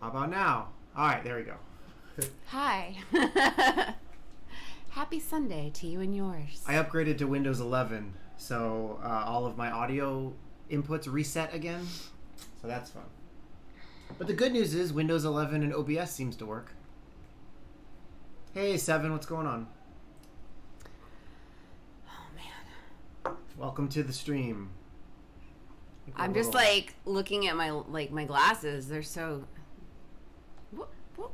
How about now? All right, there we go. Hi. Happy Sunday to you and yours. I upgraded to Windows 11, so all of my audio inputs reset again, so that's fun. But the good news is Windows 11 and OBS seems to work. Hey, Seven, what's going on? Oh, man. Welcome to the stream. I'm just like looking at my glasses. They're so... Whoop, whoop.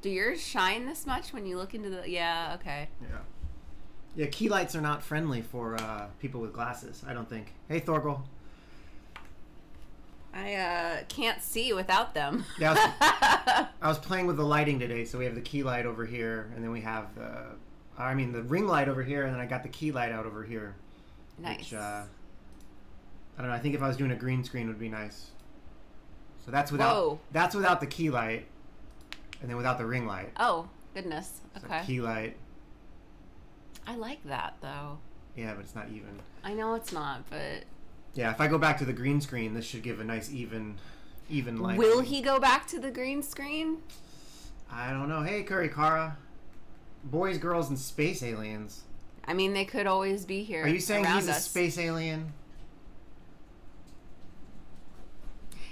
Do yours shine this much when you look into the... Yeah, okay. Yeah, key lights are not friendly for people with glasses, I don't think. Hey, Thorgal. I can't see without them. Yeah, I was playing with the lighting today, so we have the key light over here, and then we have the ring light over here, and then I got the key light out over here. Nice. Which, I don't know, I think if I was doing a green screen it would be nice. So that's without the key light, and then without the ring light. Oh, goodness. Okay. So key light. I like that, though. Yeah, but it's not even. I know it's not, but... Yeah, if I go back to the green screen, this should give a nice even light. Will he go back to the green screen? I don't know. Hey, Curry Kara. Boys, girls, and space aliens. I mean, they could always be here. Are you saying he's us. a space alien?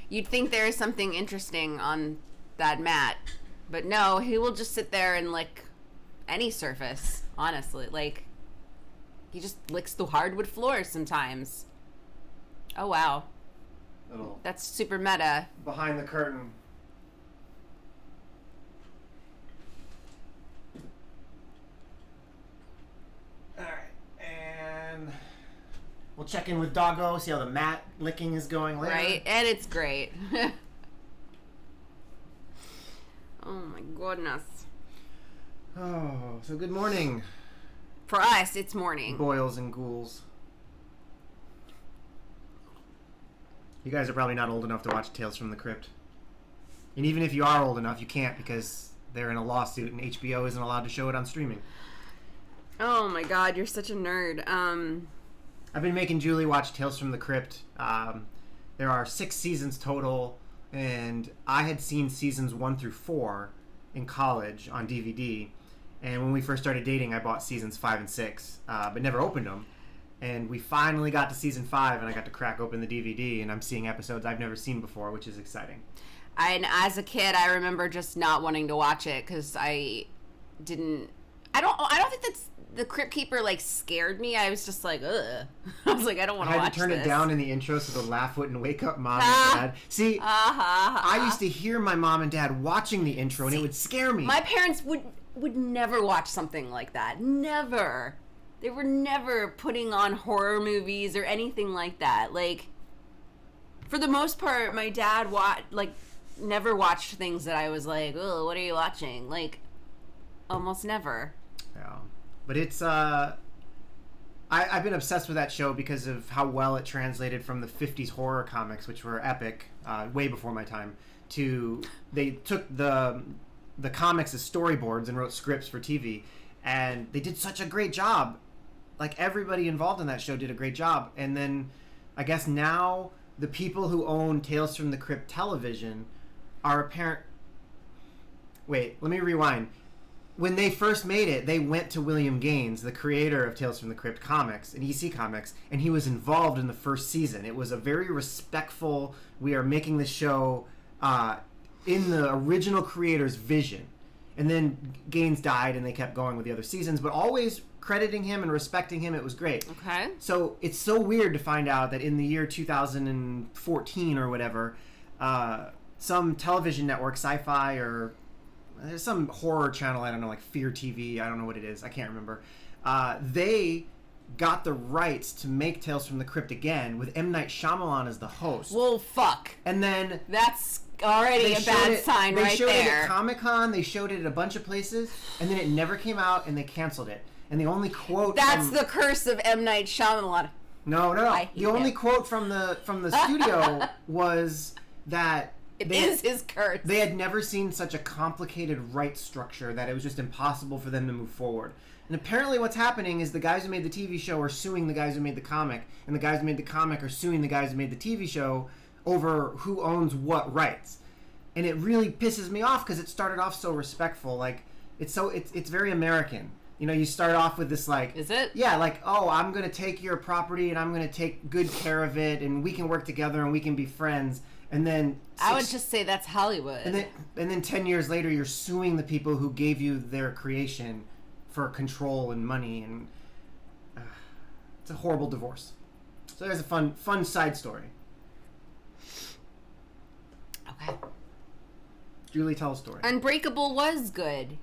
You'd think there is something interesting on that mat, but no, he will just sit there and lick any surface, honestly. Like, he just licks the hardwood floors sometimes. Oh, wow. That's super meta. Behind the curtain. Alright, and we'll check in with Doggo, see how the mat licking is going later. Right, and it's great. Oh my goodness. Oh, so good morning. For us, it's morning. Boils and ghouls. You guys are probably not old enough to watch Tales from the Crypt. And even if you are old enough, you can't because they're in a lawsuit and HBO isn't allowed to show it on streaming. Oh my god, you're such a nerd. I've been making Julie watch Tales from the Crypt. There are 6 seasons total, and I had seen seasons 1 through 4 in college on DVD. And when we first started dating, I bought seasons 5 and 6, but never opened them. And we finally got to season 5, and I got to crack open the DVD, and I'm seeing episodes I've never seen before, which is exciting. And as a kid, I remember just not wanting to watch it because I don't think that's the Crypt Keeper like scared me. I was just like, ugh. I was like, I don't want to watch this. I had to turn it down in the intro so the laugh wouldn't wake up mom and dad. See, I used to hear my mom and dad watching the intro, and it would scare me. My parents would never watch something like that. Never. They were never putting on horror movies or anything like that. Like, for the most part, my dad never watched things that I was like, oh, what are you watching? Like, almost never. Yeah. But it's, I've been obsessed with that show because of how well it translated from the 50s horror comics, which were epic, way before my time, to, they took the comics as storyboards and wrote scripts for TV. And they did such a great job. Like, everybody involved in that show did a great job. And then, I guess now, the people who own Tales from the Crypt television are apparent... Wait, let me rewind. When they first made it, they went to William Gaines, the creator of Tales from the Crypt comics and EC Comics, and he was involved in the first season. It was a very respectful, we are making the show in the original creator's vision. And then Gaines died, and they kept going with the other seasons, but always crediting him and respecting him. It was great. Okay. So it's so weird to find out that in the year 2014 or whatever, some television network, Sci-Fi, or there's some horror channel, I don't know, like Fear TV, I don't know what it is, I can't remember. They got the rights to make Tales from the Crypt again with M. Night Shyamalan as the host. Well, fuck. And then... That's already a bad sign right there. They showed it at Comic-Con, they showed it at a bunch of places, and then it never came out, and they canceled it. And the only quote That's the curse of M. Night Shyamalan. No. The only quote from the studio was that... It is his curse. They had never seen such a complicated rights structure that it was just impossible for them to move forward. And apparently what's happening is the guys who made the TV show are suing the guys who made the comic, and the guys who made the comic are suing the guys who made the TV show over who owns what rights. And it really pisses me off because it started off so respectful. Like, it's very American. You know, you start off with this, like... Is it? Yeah, like, oh, I'm going to take your property and I'm going to take good care of it and we can work together and we can be friends. And then... I would just say that's Hollywood. And then 10 years later, you're suing the people who gave you their creation for control and money. And it's a horrible divorce. So there's a fun side story. Okay. Julie, tell a story. Unbreakable was good.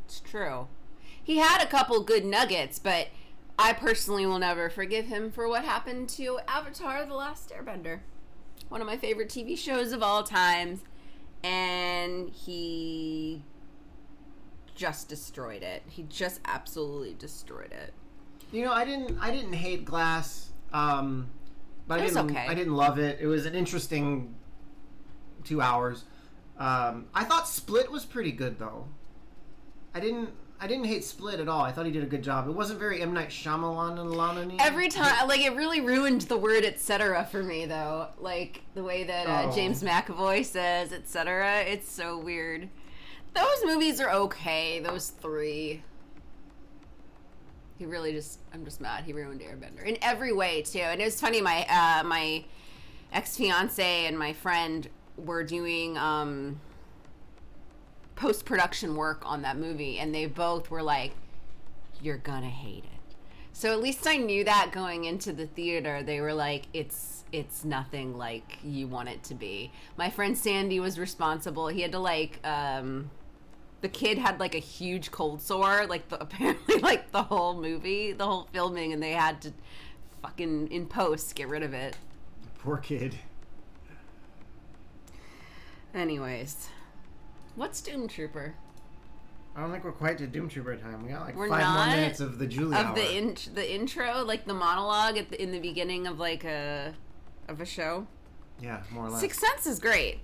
It's true. He had a couple good nuggets, but I personally will never forgive him for what happened to Avatar: The Last Airbender. One of my favorite TV shows of all times. And he just destroyed it. He just absolutely destroyed it. You know, I didn't hate Glass, but I didn't love it. It was an interesting 2 hours. I thought Split was pretty good though. I didn't hate Split at all. I thought he did a good job. It wasn't very M. Night Shyamalan-y. Every time, like, it really ruined the word etc. for me though. Like the way that James McAvoy says etc. It's so weird. Those movies are okay. Those three. I'm just mad. He ruined Airbender in every way too. And it was funny. My ex-fiance and my friend were doing post-production work on that movie, and they both were like, "You're gonna hate it." So at least I knew that going into the theater. They were like, "It's nothing like you want it to be." My friend Sandy was responsible. He had to the kid had like a huge cold sore, apparently like the whole movie, the whole filming, and they had to fucking in post get rid of it. Poor kid. Anyways, what's Doomtrooper? I don't think we're quite to Doomtrooper time. We got like we're 5 not more minutes of the Julie hour. The intro, like the monologue in the beginning of like a show. Yeah, more or less. Sixth Sense is great.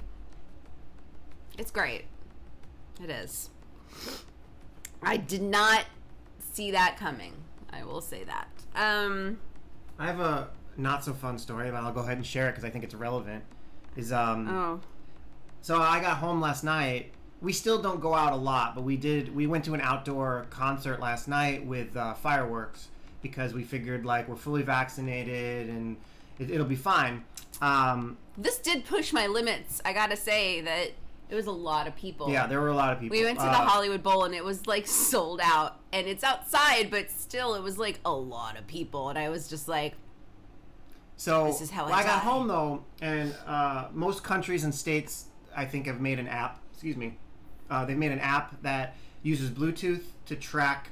It's great. It is. I did not see that coming. I will say that. I have a not so fun story, but I'll go ahead and share it because I think it's relevant. So I got home last night. We still don't go out a lot, but we went to an outdoor concert last night with fireworks because we figured like we're fully vaccinated and it'll be fine. This did push my limits. I gotta say that it was a lot of people. Yeah, there were a lot of people. We went to the Hollywood Bowl and it was like sold out, and it's outside, but still it was like a lot of people, and I was just like, so this is how I got home though, and most countries and states I think have made an app. Excuse me. They've made an app that uses Bluetooth to track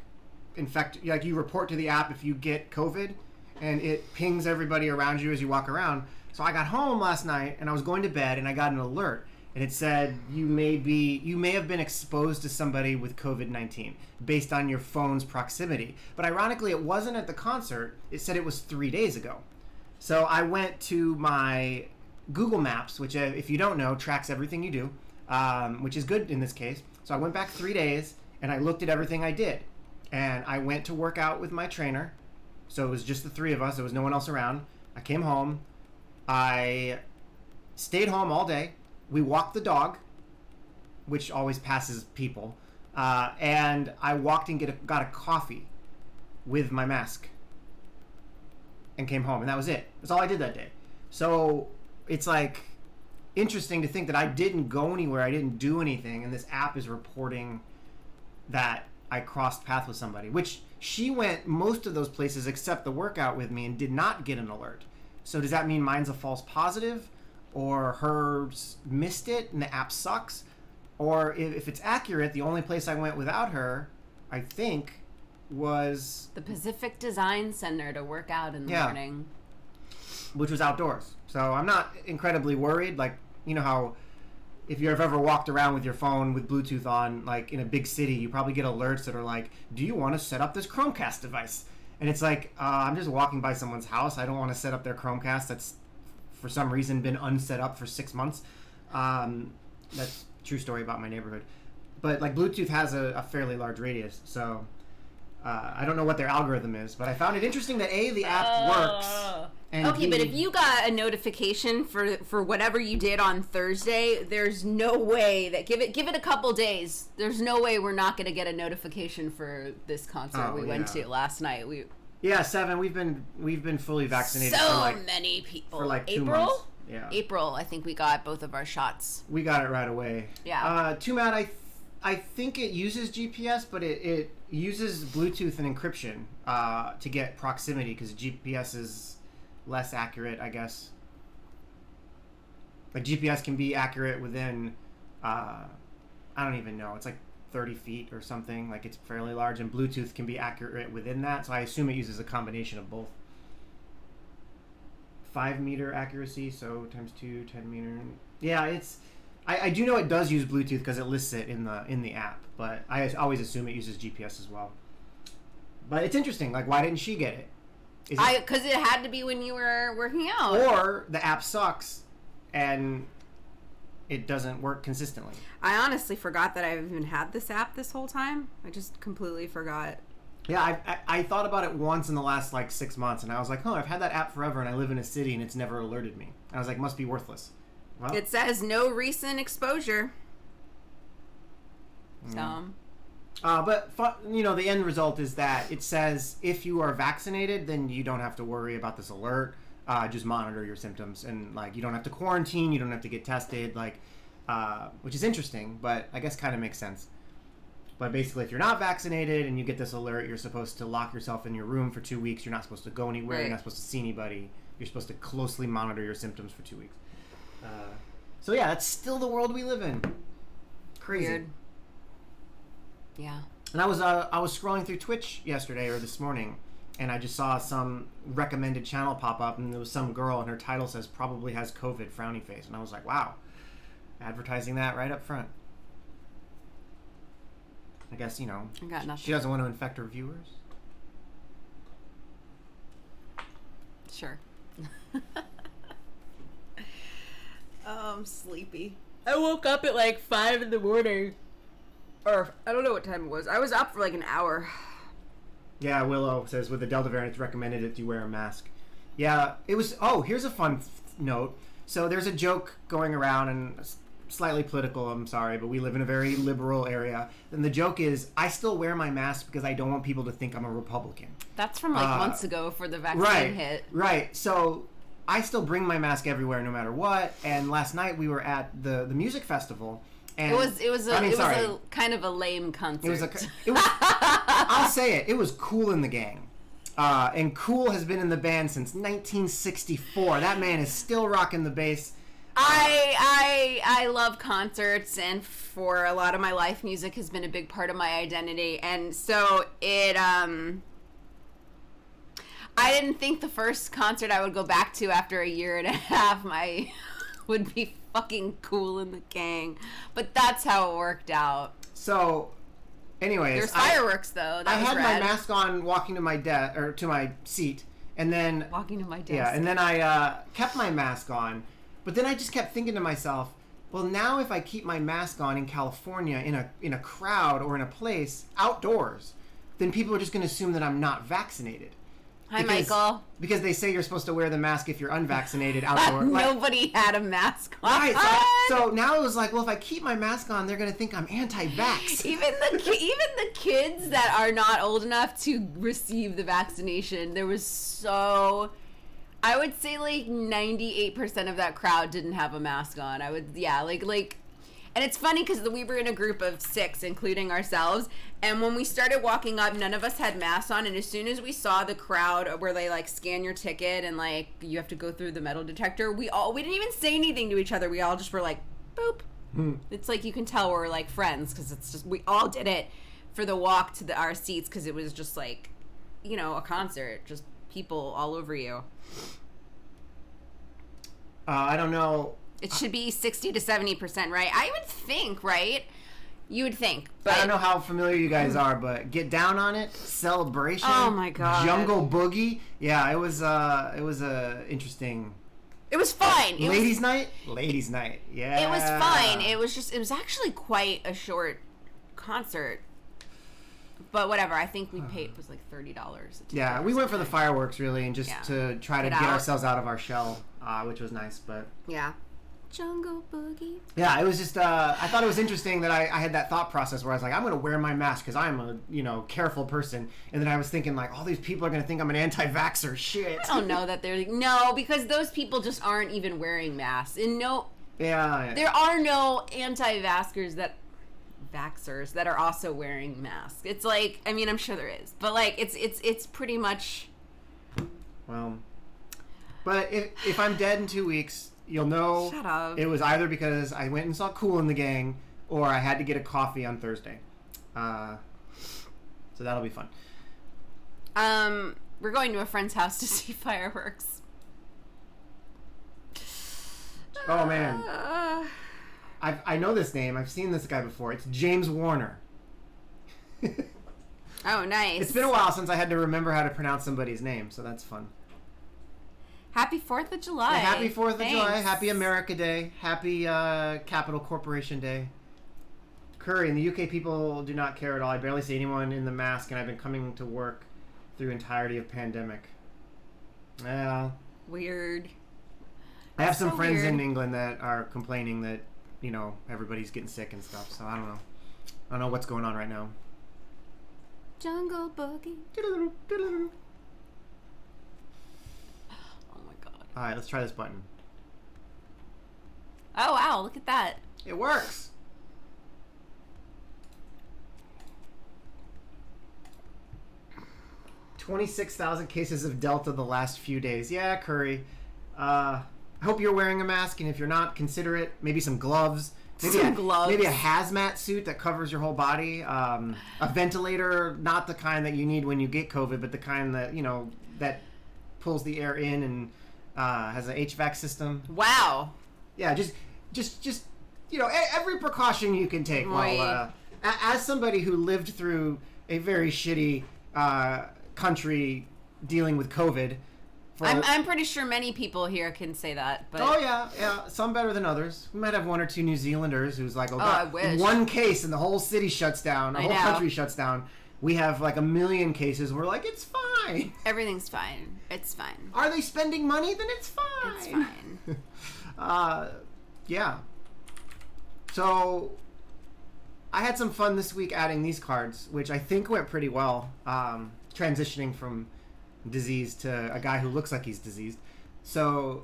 like you report to the app if you get COVID, and it pings everybody around you as you walk around. So I got home last night and I was going to bed and I got an alert, and it said you may have been exposed to somebody with COVID-19 based on your phone's proximity. But ironically, it wasn't at the concert. It said it was 3 days ago. So I went to my Google Maps, which, if you don't know, tracks everything you do, which is good in this case. So I went back 3 days, and I looked at everything I did. And I went to work out with my trainer. So it was just the three of us. There was no one else around. I came home. I stayed home all day. We walked the dog, which always passes people. And I walked and got a coffee with my mask and came home. And that was it. That's all I did that day. So it's like interesting to think that I didn't go anywhere. I didn't do anything. And this app is reporting that I crossed paths with somebody, which she went most of those places except the workout with me and did not get an alert. So does that mean mine's a false positive? Or hers missed it and the app sucks? Or if it's accurate, the only place I went without her, I think, was the Pacific Design Center to work out in the morning. Which was outdoors. So I'm not incredibly worried. Like, you know how if you've ever walked around with your phone with Bluetooth on, like in a big city, you probably get alerts that are like, do you want to set up this Chromecast device? And it's like, I'm just walking by someone's house. I don't want to set up their Chromecast that's for some reason been unset up for 6 months. That's a true story about my neighborhood. But like Bluetooth has a fairly large radius, so I don't know what their algorithm is, but I found it interesting that the app works And Okay, but if you got a notification for whatever you did on Thursday, there's no way that give it a couple days. There's no way we're not going to get a notification for this concert we went to last night. Yeah, 7. We've been fully vaccinated so for like many people for like 2 April. months. Yeah, April. I think we got both of our shots. We got it right away. Yeah. Too Mad. I think it uses GPS, but it uses Bluetooth and encryption to get proximity because GPS is less accurate, I guess. Like GPS can be accurate within, I don't even know. It's like 30 feet or something. Like it's fairly large, and Bluetooth can be accurate within that. So I assume it uses a combination of both. 5 meter accuracy, so times 2, 10 meter. Yeah, it's. I do know it does use Bluetooth because it lists it in the app, but I always assume it uses GPS as well. But it's interesting. Like, why didn't she get it? Because it had to be when you were working out. Or the app sucks, and it doesn't work consistently. I honestly forgot that I've even had this app this whole time. I just completely forgot. Yeah, I thought about it once in the last like 6 months, and I was like, oh, I've had that app forever, and I live in a city, and it's never alerted me. And I was like, must be worthless. Well, it says no recent exposure. So. But the end result is that it says if you are vaccinated, then you don't have to worry about this alert. Just monitor your symptoms, and like you don't have to quarantine, you don't have to get tested, like, which is interesting, but I guess kind of makes sense. But basically, if you're not vaccinated and you get this alert, you're supposed to lock yourself in your room for 2 weeks. You're not supposed to go anywhere. Right. You're not supposed to see anybody. You're supposed to closely monitor your symptoms for 2 weeks. So yeah, that's still the world we live in. Crazy. Weird. Yeah. And I was scrolling through Twitch yesterday or this morning, and I just saw some recommended channel pop up, and there was some girl, and her title says probably has COVID, frowny face, and I was like, wow, advertising that right up front. I guess I got nothing. She doesn't want to infect her viewers. Sure. Oh, I'm sleepy. I woke up at like 5 in the morning. Or, I don't know what time it was. I was up for like an hour. Yeah, Willow says with the Delta variant, it's recommended that you wear a mask. Yeah, it was... Oh, here's a fun note. So there's a joke going around, and slightly political, I'm sorry, but we live in a very liberal area. And the joke is, I still wear my mask because I don't want people to think I'm a Republican. That's from like months ago for the vaccine hit. Right. So I still bring my mask everywhere no matter what. And last night we were at the music festival. And it was a kind of a lame concert. I'll say it. It was Kool and the Gang. And Kool has been in the band since 1964. That man is still rocking the bass. I love concerts, and for a lot of my life, music has been a big part of my identity. And so I didn't think the first concert I would go back to after a year and a half would be fucking Kool and the Gang, but that's how it worked out. So, anyways, there's fireworks though. I had my mask on walking to my to my seat, and then walking to my desk. Yeah, and then I kept my mask on, but then I just kept thinking to myself, well, now if I keep my mask on in California in a crowd or in a place outdoors, then people are just going to assume that I'm not vaccinated. Hi, Michael. Because they say you're supposed to wear the mask if you're unvaccinated outdoors. Nobody had a mask on. Right. So now it was like, well, if I keep my mask on, they're going to think I'm anti-vax. Even the kids that are not old enough to receive the vaccination, there was I would say like 98% of that crowd didn't have a mask on. And it's funny because we were in a group of 6, including ourselves, and when we started walking up, none of us had masks on, and as soon as we saw the crowd where they like scan your ticket and like you have to go through the metal detector, we didn't even say anything to each other. We all just were like, boop. It's like you can tell we're like friends because it's just, we all did it for the walk to our seats because it was just like, a concert, just people all over you. I don't know. It should be 60 to 70%, right? I would think, right? You would think. But I don't know how familiar you guys are, but Get Down on It, Celebration. Oh my God. Jungle Boogie. Yeah, it was interesting. It was fine. Ladies' night? Ladies' night. Yeah. It was fine. It was actually quite a short concert. But whatever, I think we paid, it was like $30 a ticket. Yeah, we went for the fireworks, really, and just to try to get ourselves out of our shell, which was nice, but... Yeah. Jungle Boogie. Yeah, it was just, I thought it was interesting that I had that thought process where I was like, I'm going to wear my mask because I'm a, careful person. And then I was thinking, like, all these people are going to think I'm an anti-vaxxer. Shit. I don't know that they're... No, because those people just aren't even wearing masks. And Yeah. There are no anti-vaxxers that are also wearing masks. It's like, I mean, I'm sure there is. But, like, it's pretty much... Well, but if I'm dead in 2 weeks... You'll know Shut up. It was either because I went and saw Kool and the Gang or I had to get a coffee on Thursday. So that'll be fun. We're going to a friend's house to see fireworks. Oh, man. I know this name. I've seen this guy before. It's James Warner. Oh, nice. It's been a while since I had to remember how to pronounce somebody's name, so that's fun. Happy 4th of July. Yeah, happy 4th of Thanks. July. Happy America Day. Happy Capital Corporation Day. Curry, in the UK, people do not care at all. I barely see anyone in the mask, and I've been coming to work through entirety of pandemic. Yeah. Weird. I have some So friends weird. in England that are complaining that, everybody's getting sick and stuff, so I don't know. I don't know what's going on right now. Jungle Boogie. All right, let's try this button. Oh, wow. Look at that. It works. $26,000 cases of Delta the last few days. Yeah, Curry. I hope you're wearing a mask, and if you're not, consider it. Maybe some gloves. Maybe Maybe a hazmat suit that covers your whole body. A ventilator, not the kind that you need when you get COVID, but the kind that, that pulls the air in and... has an HVAC system. Wow. Yeah, just every precaution you can take. Right. While, as somebody who lived through a very shitty country dealing with COVID. I'm pretty sure many people here can say that. But Oh yeah, some better than others. We might have one or two New Zealanders who's like, God, I wish. one case and the whole city shuts down, the whole country shuts down. We have like 1 million cases. We're like, it's fine. Everything's fine. It's fine. Are they spending money? Then it's fine. It's fine. Yeah. So, I had some fun this week adding these cards, which I think went pretty well. Transitioning from disease to a guy who looks like he's diseased. So,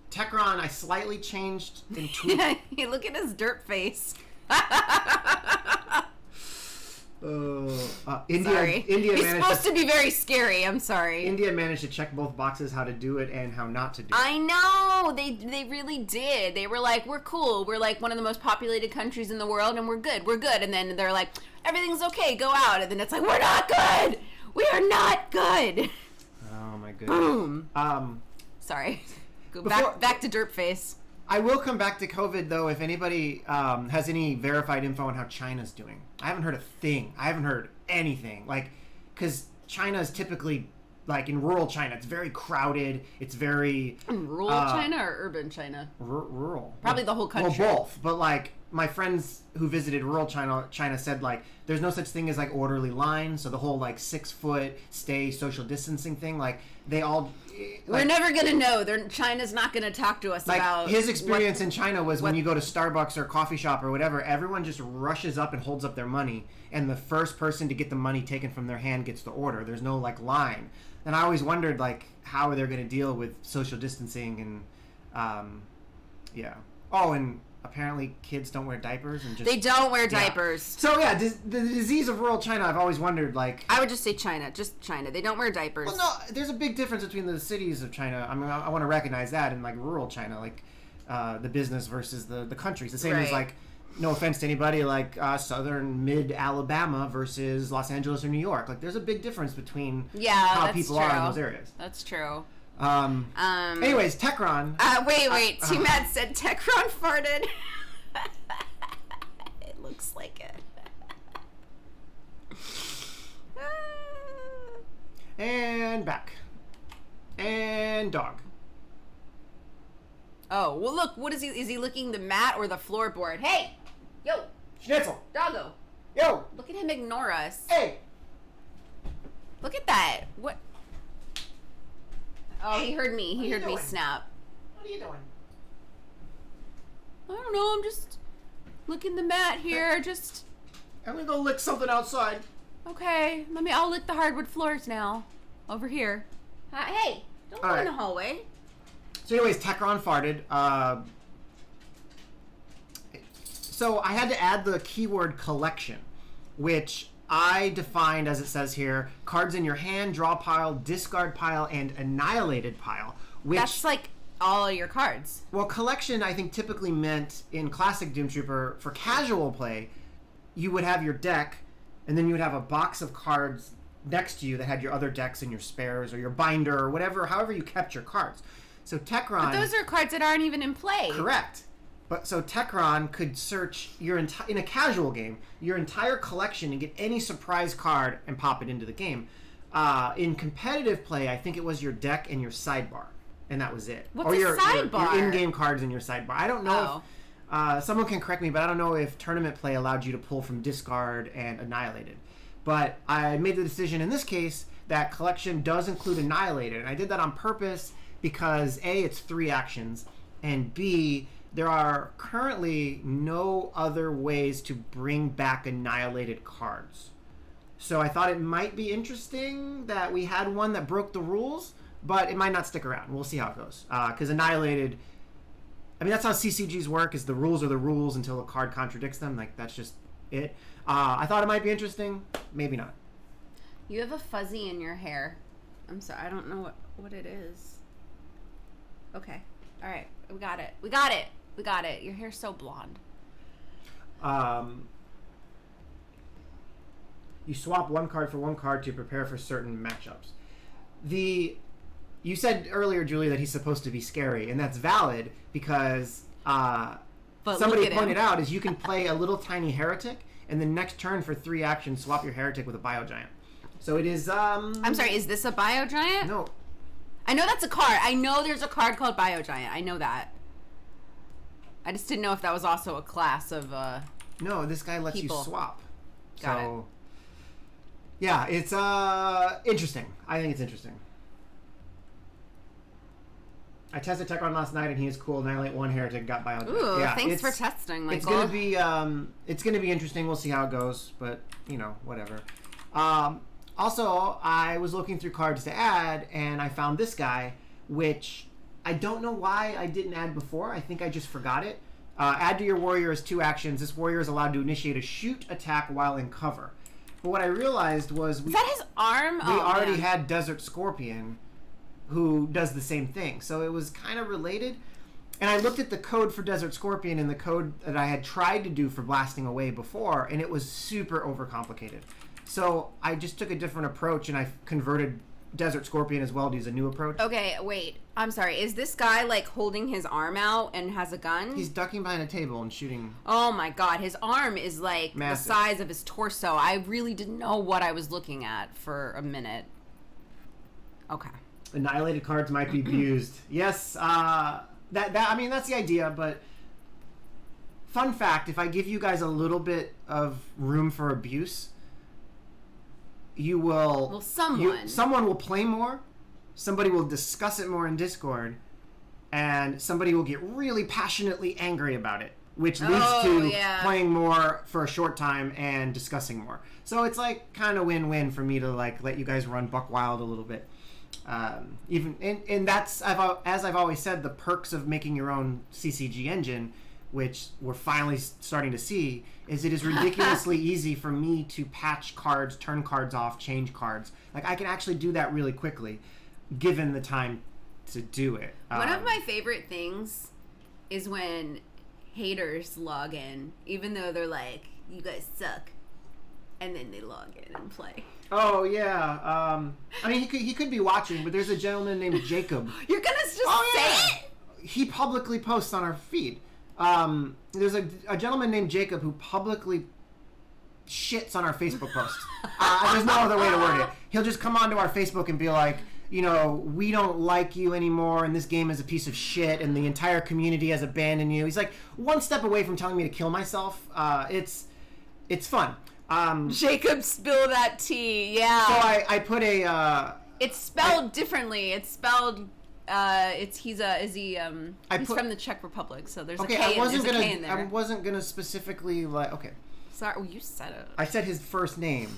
Techron, I slightly changed and tweaked. Yeah, look at his dirt face. India He's managed supposed to be very scary. I'm sorry. India managed to check both boxes, how to do it and how not to do it. I know. They really did. They were like, we're cool. We're like one of the most populated countries in the world, and we're good. We're good. And then they're like, everything's okay. Go out. And then it's like, we're not good. We are not good. Oh my goodness. Boom. Sorry. Go back to dirt face. I will come back to COVID, though, if anybody has any verified info on how China's doing. I haven't heard a thing. I haven't heard anything. Because China is typically, in rural China, it's very crowded. It's very... In rural China or urban China? Rural. Probably the whole country. Well, both. But, my friends who visited rural China said, there's no such thing as, orderly lines. So the whole, 6-foot stay social distancing thing, they all... We're never going to know. China's not going to talk to us about... His experience in China was when you go to Starbucks or coffee shop or whatever, everyone just rushes up and holds up their money, and the first person to get the money taken from their hand gets the order. There's no, line. And I always wondered, how are they going to deal with social distancing and, yeah. Oh, and apparently kids don't wear diapers and just... They don't wear diapers. So, yeah, the disease of rural China, I've always wondered, I would just say China. Just China. They don't wear diapers. Well, no, there's a big difference between the cities of China. I mean, I want to recognize that in, rural China, the business versus the countries. The same as, no offense to anybody, southern mid-Alabama versus Los Angeles or New York. There's a big difference between how people are in those areas. That's true. Anyways, Techron. Wait. T-Matt said Techron farted. It looks like it. And back. And dog. Oh, well look, what is he? Is he licking the mat or the floorboard? Hey! Yo! Schnitzel. Doggo! Yo! Look at him ignore us. Hey! Look at that. What? Oh, he heard me. He heard me snap. What are you doing? I don't know. I'm just licking the mat here. Just. I'm gonna go lick something outside. Okay. I'll lick the hardwood floors now. Over here. Hey, don't go in the hallway. So anyways, Techron farted. So I had to add the keyword collection, which I defined as it says here, cards in your hand, draw pile, discard pile, and annihilated pile. Which, that's like all your cards. Well, collection I think typically meant in classic Doomtrooper, for casual play, you would have your deck, and then you would have a box of cards next to you that had your other decks and your spares or your binder or whatever, however you kept your cards. So Techron... But those are cards that aren't even in play. Correct. But so Techron could search your in a casual game, your entire collection and get any surprise card and pop it into the game. In competitive play, I think it was your deck and your sidebar, and that was it. What's a sidebar? Your in-game cards and your sidebar. I don't know if someone can correct me, but I don't know if tournament play allowed you to pull from discard and annihilated. But I made the decision in this case that collection does include annihilated, and I did that on purpose because A, it's 3 actions, and B, there are currently no other ways to bring back annihilated cards. So I thought it might be interesting that we had one that broke the rules, but it might not stick around. We'll see how it goes. Because annihilated, I mean, that's how CCGs work, is the rules are the rules until a card contradicts them. Like, that's just it. I thought it might be interesting. Maybe not. You have a fuzzy in your hair. I'm sorry. I don't know what it is. Okay. All right. We got it. We got it. We got it. Your hair's so blonde. You swap one card for one card to prepare for certain matchups. You said earlier, Julie, that he's supposed to be scary, and that's valid because somebody pointed out is you can play a little tiny heretic, and then next turn for 3 actions, swap your heretic with a biogiant. So it is. I'm sorry. Is this a biogiant? No. I know that's a card. I know there's a card called biogiant. I know that. I just didn't know if that was also a class of No, this guy lets people. you swap. Got so it. Yeah, it's interesting. I think it's interesting. I tested Techron last night and he is cool. Annihilate 1 heretic, got bio. Ooh, yeah, thanks for testing, Michael. It's gonna be interesting. We'll see how it goes, but whatever. Also, I was looking through cards to add, and I found this guy, which I don't know why I didn't add before. I think I just forgot it. Add to your warrior as 2 actions. This warrior is allowed to initiate a shoot attack while in cover. But what I realized was... Is that his arm? We already had Desert Scorpion, who does the same thing. So it was kind of related. And I looked at the code for Desert Scorpion and the code that I had tried to do for Blasting Away before, and it was super overcomplicated. So I just took a different approach, and I converted Desert Scorpion as well to use a new approach. Okay, wait. I'm sorry. Is this guy, like, holding his arm out and has a gun? He's ducking behind a table and shooting. Oh, my God. His arm is, like, massive. The size of his torso. I really didn't know what I was looking at for a minute. Okay. Annihilated cards might be abused. Yes, I mean, that's the idea, but... Fun fact, if I give you guys a little bit of room for abuse... You will... Well, someone will play more, somebody will discuss it more in Discord, and somebody will get really passionately angry about it, which leads to playing more for a short time and discussing more. So it's like kind of win-win for me to like let you guys run buck wild a little bit. And that's, as I've always said, the perks of making your own CCG engine, which we're finally starting to see, is it is ridiculously easy for me to patch cards, turn cards off, change cards. Like, I can actually do that really quickly, given the time to do it. One of my favorite things is when haters log in, even though they're like, you guys suck, and then they log in and play. Oh, yeah. I mean, he could be watching, but there's a gentleman named Jacob. You're gonna just say it? He publicly posts on our feed. There's a gentleman named Jacob who publicly shits on our Facebook posts. There's no other way to word it. He'll just come onto our Facebook and be like, we don't like you anymore, and this game is a piece of shit, and the entire community has abandoned you. He's like one step away from telling me to kill myself. It's fun. Jacob, spill that tea. Yeah. So I put a. It's spelled differently. It's spelled. He's from the Czech Republic, so there's a K. There's a K in there. I wasn't gonna specifically like. Okay. Sorry, well, you said it. I said his first name.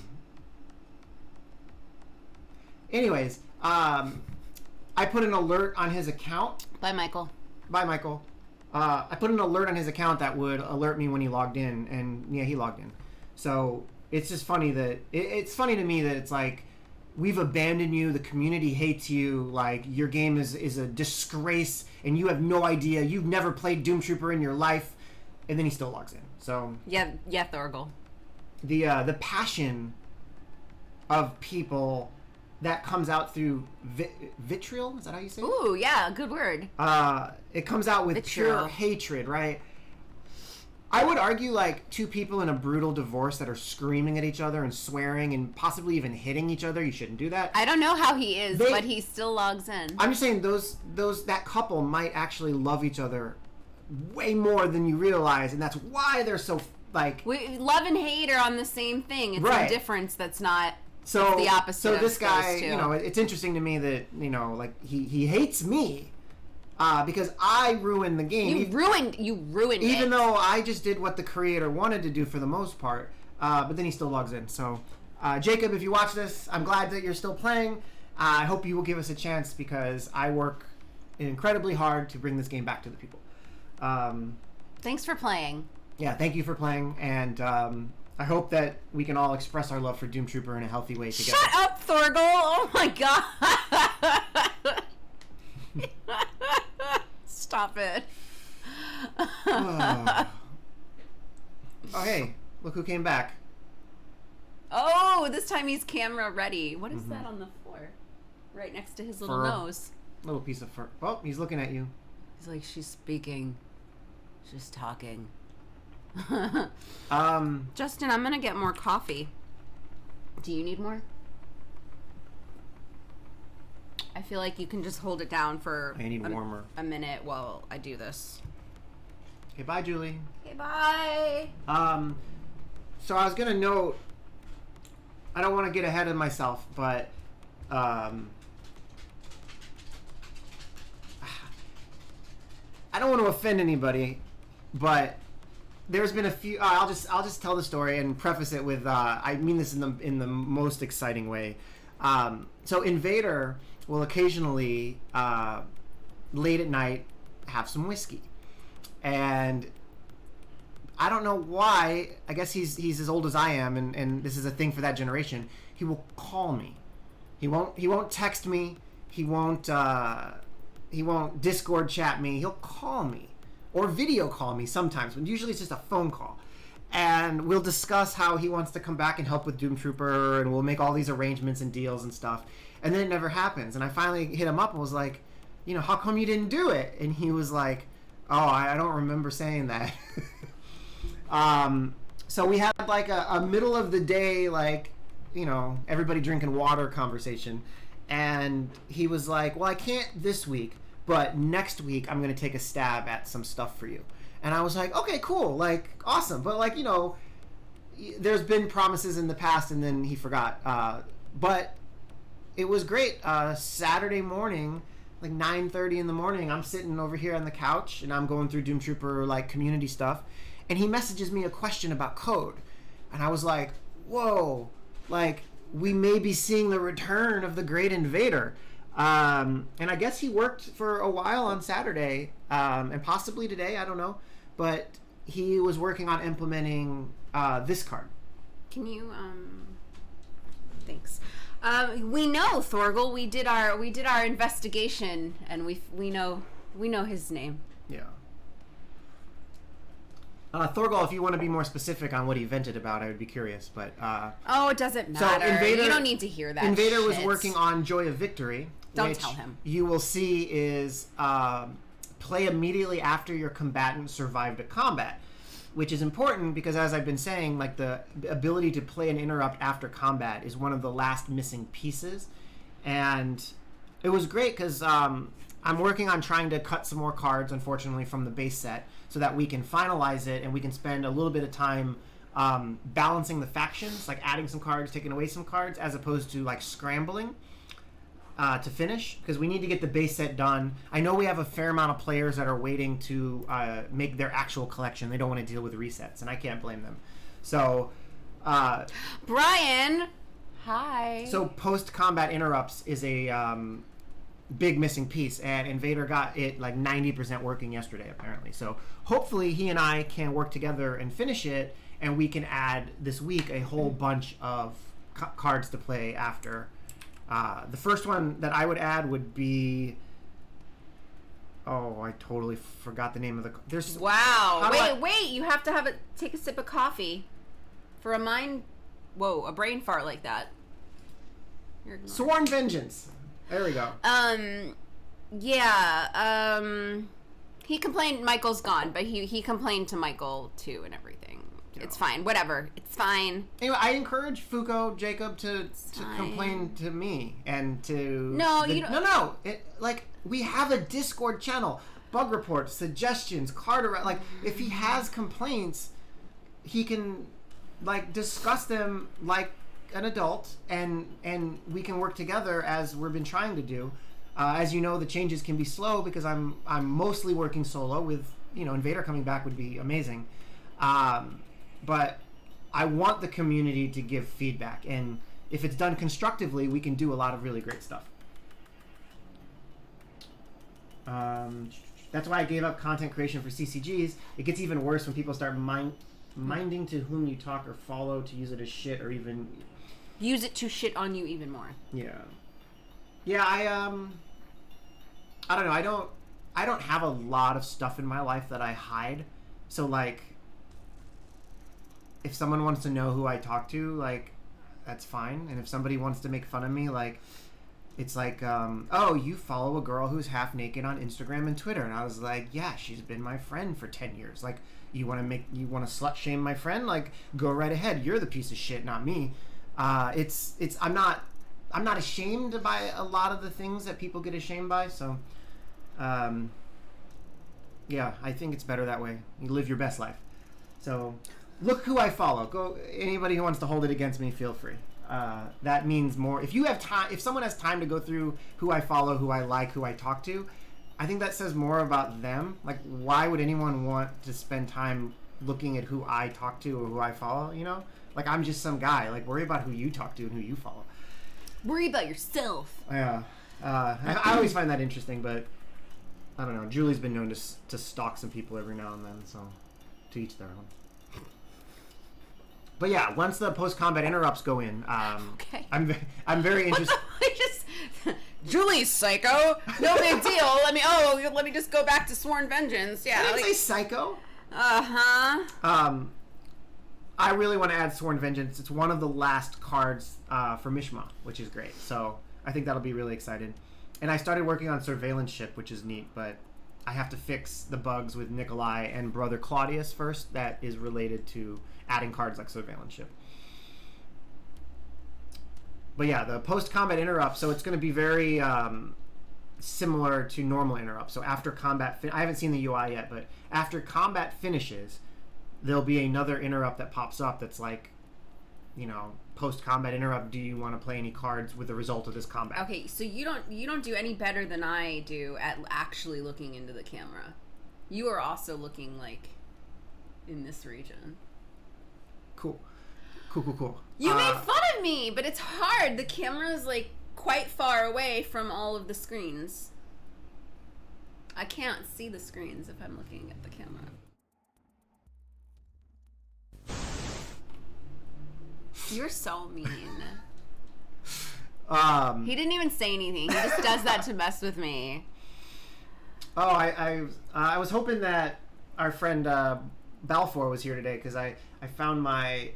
Anyways, I put an alert on his account. Bye, Michael. I put an alert on his account that would alert me when he logged in, and yeah, he logged in. So it's just funny that it's funny to me that it's like we've abandoned you, the community hates you, like your game is a disgrace, and you have no idea, you've never played Doomtrooper in your life, and then he still logs in. So yeah, Thorgal. The passion of people that comes out through vitriol, is that how you say it? Ooh, yeah, good word. It comes out with vitriol. Pure hatred, right? I would argue like two people in a brutal divorce that are screaming at each other and swearing and possibly even hitting each other. You shouldn't do that. I don't know how he is, but he still logs in. I'm just saying that couple might actually love each other way more than you realize, and that's why they're so like. Love and hate are on the same thing. It's a difference that's not. So the opposite. So this guy, you know, it's interesting to me that like he hates me. Because I ruined the game. You ruined it. Even though I just did what the creator wanted to do for the most part. But then he still logs in. So, Jacob, if you watch this, I'm glad that you're still playing. I hope you will give us a chance because I work incredibly hard to bring this game back to the people. Thanks for playing. Yeah, thank you for playing. And I hope that we can all express our love for Doomtrooper in a healthy way together. Shut up, Thorgal! Oh my god! Stop it. Oh, hey, look who came back. Oh, this time he's camera ready. What is that on the floor? Right next to his little nose. Little piece of fur. Oh, he's looking at you. He's like, she's speaking. She's talking. Justin, I'm gonna get more coffee. Do you need more? I feel like you can just hold it down for I need warmer. A minute while I do this. Okay, bye, Julie. Okay, bye. So I was gonna note, I don't want to get ahead of myself, but I don't want to offend anybody, but there's been a few. I'll just tell the story and preface it with I mean this in the most exciting way. So Invader will occasionally late at night have some whiskey, and I don't know why. I guess he's as old as I am, and this is a thing for that generation. He will call me. He won't text me. He won't Discord chat me. He'll call me or video call me sometimes, but usually it's just a phone call. And we'll discuss how he wants to come back and help with Doomtrooper, and we'll make all these arrangements and deals and stuff. And then it never happens. And I finally hit him up and was like, you know, how come you didn't do it? And he was like, oh, I don't remember saying that. So we had like a middle of the day, like, you know, everybody drinking water conversation. And he was like, well, I can't this week, but next week I'm going to take a stab at some stuff for you. And I was like, okay, cool, like, awesome. But, like, you know, there's been promises in the past, and then he forgot. But it was great. Saturday morning, like 9:30 in the morning, I'm sitting over here on the couch, and I'm going through Doomtrooper, like, community stuff. And he messages me a question about code. And I was like, whoa, like, we may be seeing the return of the Great Invader. And I guess he worked for a while on Saturday, and possibly today, I don't know. But he was working on implementing this card. Can you thanks. We know Thorgal. We did our investigation, and we know his name. Yeah. Thorgal, if you want to be more specific on what he vented about, I would be curious. But oh, it doesn't matter. So Invader, you don't need to hear that. Invader shit. was working on Joy of Victory. Don't tell him. You will see is play immediately after your combatant survived a combat, which is important because, as I've been saying, like the ability to play an interrupt after combat is one of the last missing pieces. And it was great because I'm working on trying to cut some more cards, unfortunately, from the base set so that we can finalize it and we can spend a little bit of time balancing the factions, like adding some cards, taking away some cards, as opposed to like scrambling to finish, because we need to get the base set done. I know we have a fair amount of players that are waiting to make their actual collection. They don't want to deal with resets, and I can't blame them. So, Brian, hi. So post-combat interrupts is a big missing piece, and Invader got it like 90% working yesterday, apparently. So hopefully he and I can work together and finish it, and we can add this week a whole bunch of cards to play after. The first one that I would add would be... Oh, I totally forgot the name of the... There's... Wow. Wait. You have to take a sip of coffee for a brain fart like that. Sworn Vengeance. There we go. Yeah. He complained Michael's gone, but he complained to Michael too and everything. It's fine. Whatever. It's fine. Anyway, I encourage Fuko Jacob to complain to me and to... No, you don't... No. We have a Discord channel. Bug reports, suggestions, like, if he has complaints, he can, like, discuss them like an adult, and we can work together as we've been trying to do. As you know, the changes can be slow because I'm mostly working solo. With, Invader coming back would be amazing. But I want the community to give feedback, and if it's done constructively, we can do a lot of really great stuff. That's why I gave up content creation for CCGs. It gets even worse when people start minding to whom you talk or follow to use it as shit, or even use it to shit on you even more. Yeah. I don't know. I don't have a lot of stuff in my life that I hide. So, like, if someone wants to know who I talk to, like, that's fine. And if somebody wants to make fun of me, like, it's like, oh, you follow a girl who's half naked on Instagram and Twitter. And I was like, yeah, she's been my friend for 10 years. Like, you want to slut shame my friend? Like, go right ahead. You're the piece of shit, not me. I'm not ashamed by a lot of the things that people get ashamed by. So, yeah, I think it's better that way. You live your best life. So, look who I follow. Go, anybody who wants to hold it against me, feel free. That means more. If you have time, if someone has time to go through who I follow, who I like, who I talk to, I think that says more about them. Like, why would anyone want to spend time looking at who I talk to or who I follow, Like, I'm just some guy. Like, worry about who you talk to and who you follow. Worry about yourself. Yeah. I always find that interesting, but I don't know. Julie's been known to stalk some people every now and then, so to each their own. But yeah, once the post-combat interrupts go in, okay. I'm very interested. Julie's psycho. No big deal. Let me just go back to Sworn Vengeance. Yeah. I didn't say psycho. Uh-huh. I really want to add Sworn Vengeance. It's one of the last cards for Mishma, which is great. So I think that'll be really exciting. And I started working on Surveillance Ship, which is neat, but I have to fix the bugs with Nikolai and Brother Claudius first. That is related to adding cards like Surveillance Ship. But yeah, the post-combat interrupt, so it's going to be very similar to normal interrupts. So after combat, I haven't seen the UI yet, but after combat finishes, there'll be another interrupt that pops up that's like, post-combat interrupt. Do you want to play any cards with the result of this combat? Okay, so you don't do any better than I do at actually looking into the camera. You are also looking like in this region. Cool. You made fun of me, but it's hard. The camera is like quite far away from all of the screens. I can't see the screens if I'm looking at the camera. You're so mean. He didn't even say anything. He just does that to mess with me. Oh, I was hoping that our friend Balfour was here today, because I found my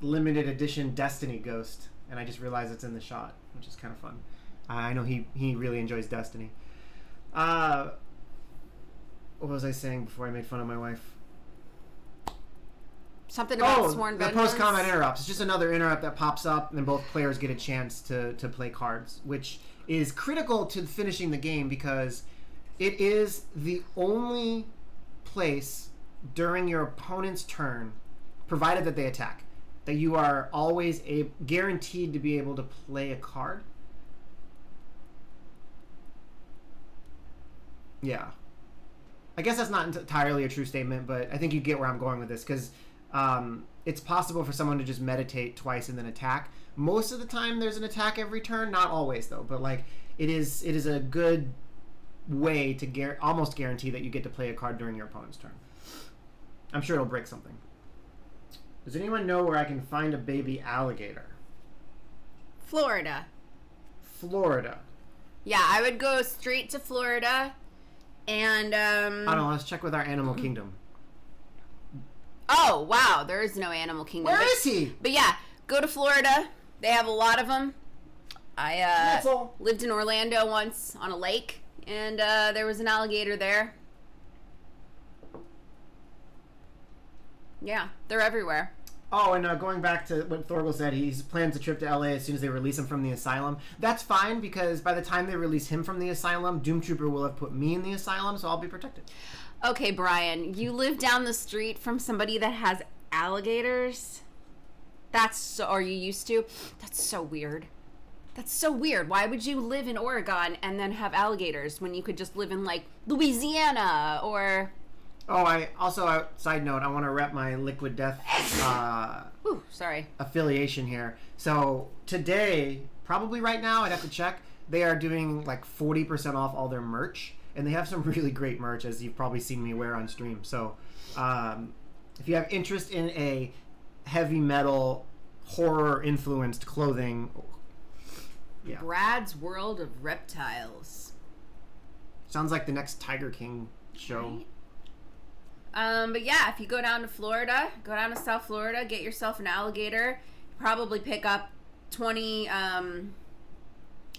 limited edition Destiny ghost, and I just realized it's in the shot, which is kind of fun. I know he really enjoys Destiny. What was I saying before I made fun of my wife? Something about Sworn Vengeance? The post-combat interrupts. It's just another interrupt that pops up, and then both players get a chance to play cards, which is critical to finishing the game, because it is the only place during your opponent's turn, provided that they attack, that you are always guaranteed to be able to play a card. Yeah. I guess that's not entirely a true statement, but I think you get where I'm going with this, because it's possible for someone to just meditate twice and then attack. Most of the time there's an attack every turn, not always though, but like it is a good way to almost guarantee that you get to play a card during your opponent's turn. I'm sure it'll break something. Does anyone know where I can find a baby alligator? Florida. Florida. Yeah, I would go straight to Florida, and I don't know, let's check with our animal kingdom. Oh, wow, there is no animal kingdom. Where is he? But yeah, go to Florida. They have a lot of them. I lived in Orlando once on a lake, and there was an alligator there. Yeah, they're everywhere. Oh, and going back to what Thorgal said, he plans a trip to LA as soon as they release him from the asylum. That's fine, because by the time they release him from the asylum, Doomtrooper will have put me in the asylum, so I'll be protected. Okay, Brian, you live down the street from somebody that has alligators? Or you used to? That's so weird. That's so weird. Why would you live in Oregon and then have alligators when you could just live in, like, Louisiana or... Oh, side note, I want to rep my Liquid Death affiliation here. So today, probably right now, I'd have to check, they are doing like 40% off all their merch, and they have some really great merch, as you've probably seen me wear on stream. So if you have interest in a heavy metal, horror-influenced clothing... Yeah. Brad's World of Reptiles. Sounds like the next Tiger King show. Right? But yeah, if you go down to Florida, go down to South Florida, get yourself an alligator, probably pick up 20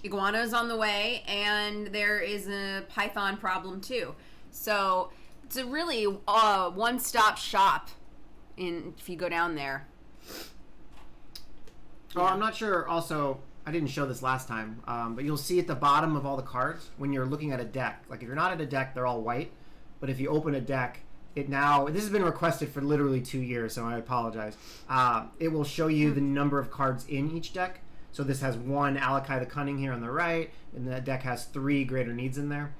iguanas on the way, and there is a python problem too. So it's a really one-stop shop if you go down there. Oh, I'm not sure also, I didn't show this last time, but you'll see at the bottom of all the cards when you're looking at a deck, like if you're not at a deck, they're all white, but if you open a deck, this has been requested for literally 2 years, so I apologize. It will show you the number of cards in each deck. So this has 1 Alakai the Cunning here on the right, and the deck has 3 Greater Needs in there.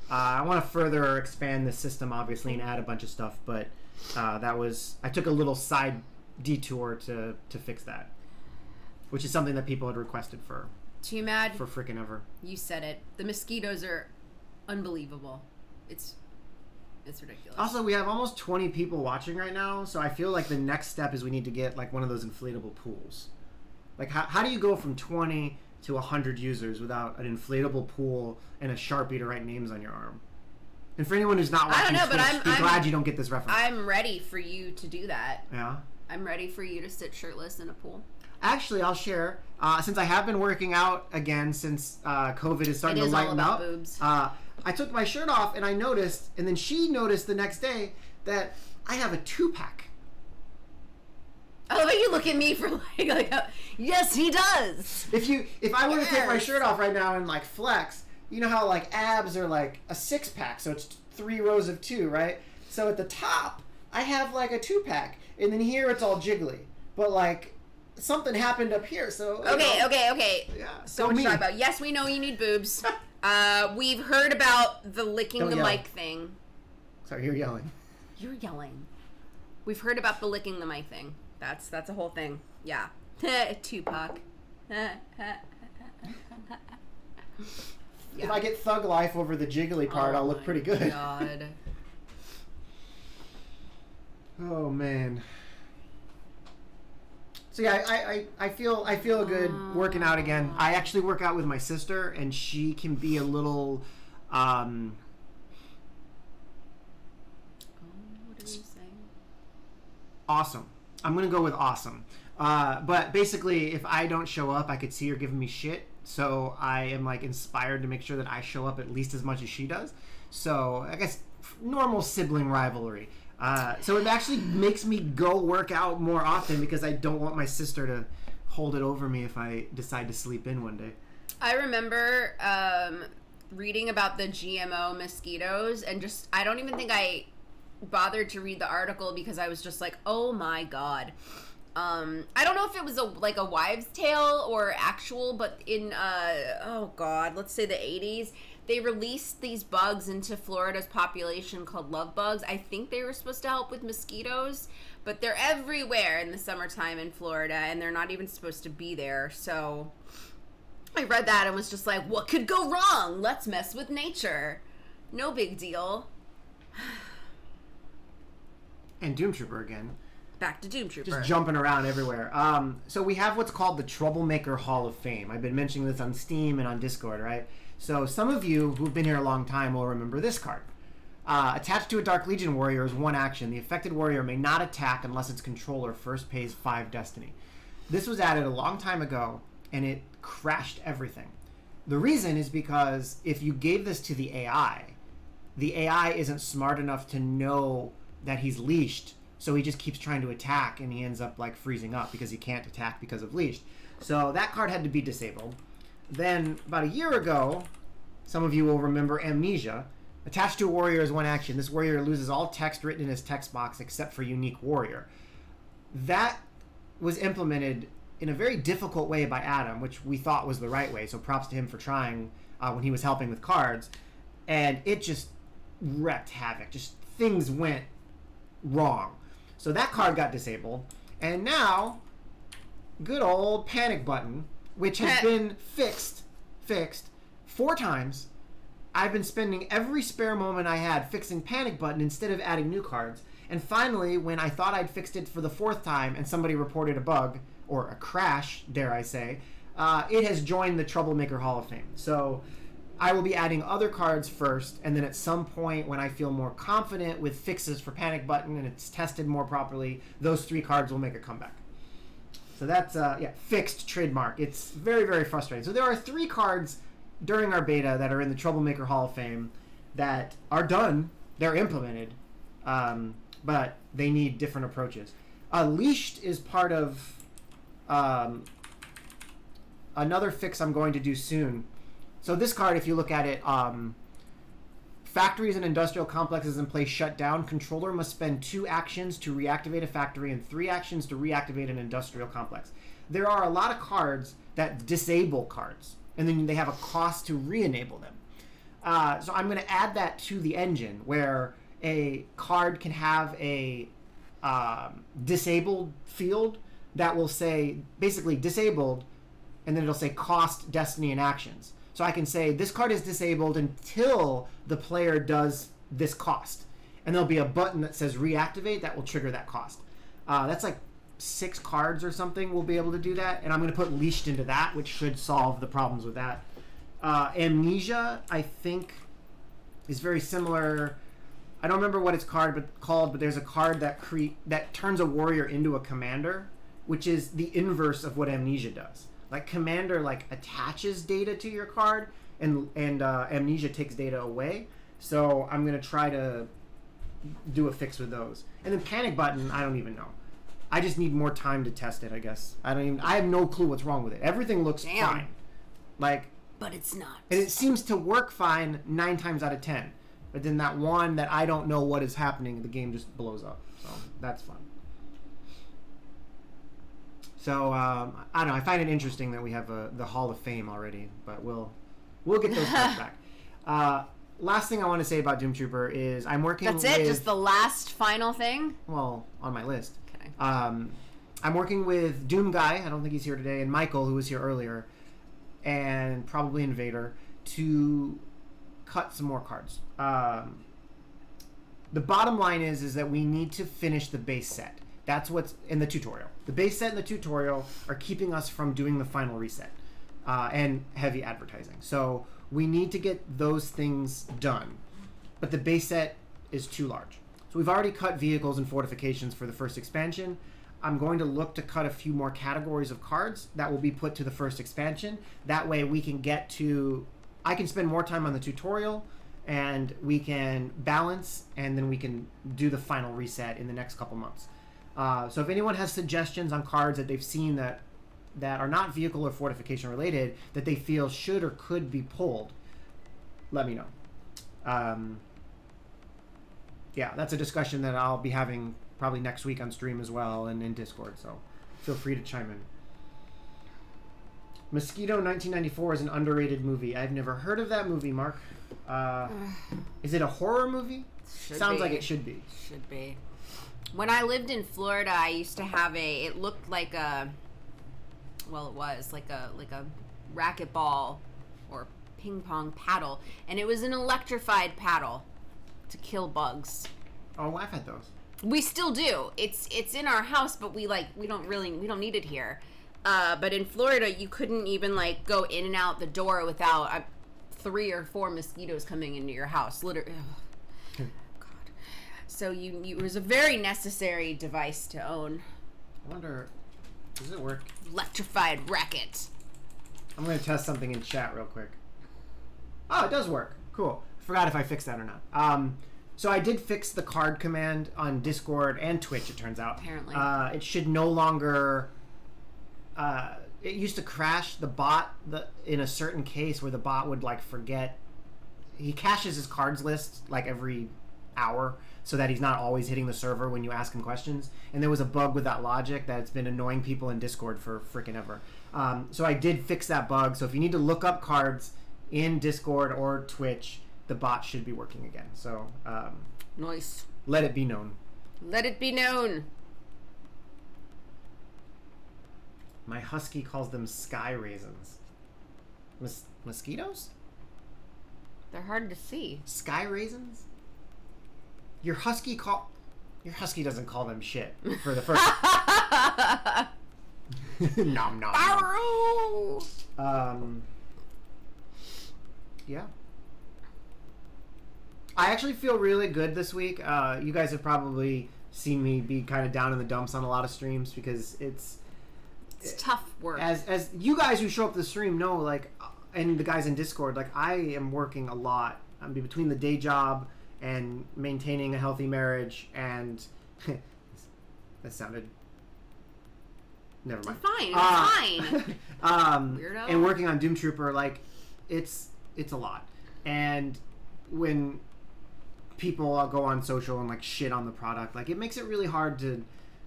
I want to further expand the system, obviously, and add a bunch of stuff, but I took a little side detour to fix that, which is something that people had requested for. Too mad. For frickin' ever. You said it. The mosquitoes are unbelievable. It's ridiculous. Also, we have almost 20 people watching right now, so I feel like the next step is we need to get like one of those inflatable pools. Like, how do you go from 20 to 100 users without an inflatable pool and a Sharpie to write names on your arm? And for anyone who's not watching Twitch, I'm glad you don't get this reference. I'm ready for you to do that. Yeah? I'm ready for you to sit shirtless in a pool. Actually, I'll share. Since I have been working out again since COVID is starting to lighten up. Boobs. I took my shirt off and I noticed, and then she noticed the next day that I have a 2-pack. I love how you look at me for like yes, he does. If I were to take my shirt off right now and like flex, you know how like abs are like a 6-pack, so it's 3 rows of 2, right? So at the top, I have like a 2-pack, and then here it's all jiggly. But like something happened up here, so okay. Yeah. So what you talking about? Yes, we know you need boobs. We've heard about the licking the mic thing. Sorry, you're yelling. You're yelling. We've heard about the licking the mic thing. That's a whole thing. Yeah. Tupac. Yeah. If I get thug life over the jiggly part, I'll look pretty good. God. Oh man. So yeah, I feel good working out again. I actually work out with my sister, and she can be a little. What are you saying? Awesome. I'm gonna go with awesome. But basically, if I don't show up, I could see her giving me shit. So I am like inspired to make sure that I show up at least as much as she does. So I guess normal sibling rivalry. So it actually makes me go work out more often because I don't want my sister to hold it over me if I decide to sleep in one day. I remember reading about the GMO mosquitoes, and just I don't even think I bothered to read the article because I was just like, oh my god. I don't know if it was a wives' tale or actual, but in let's say the 80s, they released these bugs into Florida's population called love bugs. I think they were supposed to help with mosquitoes, but they're everywhere in the summertime in Florida, and they're not even supposed to be there. So I read that and was just like, what could go wrong? Let's mess with nature. No big deal. And Doomtrooper again. Back to Doomtrooper. Just jumping around everywhere. So we have what's called the Troublemaker Hall of Fame. I've been mentioning this on Steam and on Discord, right? So some of you who've been here a long time will remember this card. Attached to a Dark Legion warrior is 1 action. The affected warrior may not attack unless its controller first pays 5 destiny. This was added a long time ago, and it crashed everything. The reason is because if you gave this to the AI isn't smart enough to know that he's leashed, so he just keeps trying to attack, and he ends up like freezing up because he can't attack because of leashed. So that card had to be disabled. Then about a year ago, some of you will remember Amnesia. Attached to a warrior is 1 action. This warrior loses all text written in his text box except for unique warrior. That was implemented in a very difficult way by Adam, which we thought was the right way. So props to him for trying when he was helping with cards. And it just wreaked havoc. Just things went wrong. So that card got disabled. And now, good old Panic Button, which has been fixed 4 times. I've been spending every spare moment I had fixing Panic Button instead of adding new cards. And finally, when I thought I'd fixed it for the 4th time and somebody reported a bug, or a crash, dare I say, it has joined the Troublemaker Hall of Fame. So I will be adding other cards first, and then at some point when I feel more confident with fixes for Panic Button and it's tested more properly, those 3 cards will make a comeback. So that's, fixed trademark. It's very, very frustrating. So there are 3 cards during our beta that are in the Troublemaker Hall of Fame that are done, they're implemented, but they need different approaches. Leashed is part of another fix I'm going to do soon. So this card, if you look at it, factories and industrial complexes in place shut down. Controller must spend 2 actions to reactivate a factory and 3 actions to reactivate an industrial complex. There are a lot of cards that disable cards, and then they have a cost to re-enable them. So I'm going to add that to the engine, where a card can have a disabled field that will say, basically disabled, and then it'll say cost, destiny, and actions. So I can say this card is disabled until the player does this cost. And there'll be a button that says reactivate that will trigger that cost. That's like 6 cards or something will be able to do that. And I'm going to put leashed into that, which should solve the problems with that. Amnesia, I think, is very similar. I don't remember what it's called, but there's a card that turns a warrior into a commander, which is the inverse of what Amnesia does. Like Commander attaches data to your card, and Amnesia takes data away. So I'm gonna try to do a fix with those. And then Panic Button, I don't even know. I just need more time to test it, I guess. I have no clue what's wrong with it. Everything looks fine. But it's not. And it seems to work fine 9 times out of 10. But then that one that I don't know what is happening, the game just blows up. So that's fun. So I don't know. I find it interesting that we have the Hall of Fame already, but we'll get those cards back. Last thing I want to say about Doomtrooper is I'm working. That's it. Just the last final thing. Well, on my list. Okay. I'm working with Doom Guy. I don't think he's here today, and Michael, who was here earlier, and probably Invader, to cut some more cards. The bottom line is that we need to finish the base set. That's what's in the tutorial. The base set and the tutorial are keeping us from doing the final reset and heavy advertising. So we need to get those things done. But the base set is too large. So we've already cut vehicles and fortifications for the first expansion. I'm going to look to cut a few more categories of cards that will be put to the first expansion. That way we can get to... I can spend more time on the tutorial, and we can balance, and then we can do the final reset in the next couple months. So if anyone has suggestions on cards that they've seen that are not vehicle or fortification related, that they feel should or could be pulled, let me know. yeah, that's a discussion that I'll be having probably next week on stream as well and in Discord. So feel free to chime in. Mosquito 1994 is an underrated movie. I've never heard of that movie, Mark. Is it a horror movie? Sounds like it should be. Should be. When I lived in Florida, I used to have it looked like a, well, it was like a racquetball or ping pong paddle, and it was an electrified paddle to kill bugs. Oh, I've had those. We still do. It's in our house, but we don't need it here. But in Florida, you couldn't even like go in and out the door without 3 or 4 mosquitoes coming into your house. Literally. Oh, God. So it was a very necessary device to own. I wonder, does it work? Electrified racket. I'm going to test something in chat real quick. Oh, it does work. Cool. Forgot if I fixed that or not. So I did fix the card command on Discord and Twitch, it turns out. Apparently. It should no longer... it used to crash the bot in a certain case where the bot would like forget. He caches his cards list like every hour so that he's not always hitting the server when you ask him questions. And there was a bug with that logic that's been annoying people in Discord for freaking ever. So I did fix that bug. So if you need to look up cards in Discord or Twitch, the bot should be working again. So Nice. Let it be known. Let it be known. My husky calls them sky raisins. Mosquitoes? They're hard to see. Sky raisins? Your husky doesn't call them shit for the first. Nom nom. Barrow! Yeah. I actually feel really good this week. You guys have probably seen me be kind of down in the dumps on a lot of streams because it's tough work. As you guys who show up to the stream know, like, and the guys in Discord, like, I am working a lot. I mean, between the day job and maintaining a healthy marriage and that sounded. Never mind. It's fine. Weirdo. And working on Doomtrooper, like, it's a lot. And when people go on social and like shit on the product, like, it makes it really hard to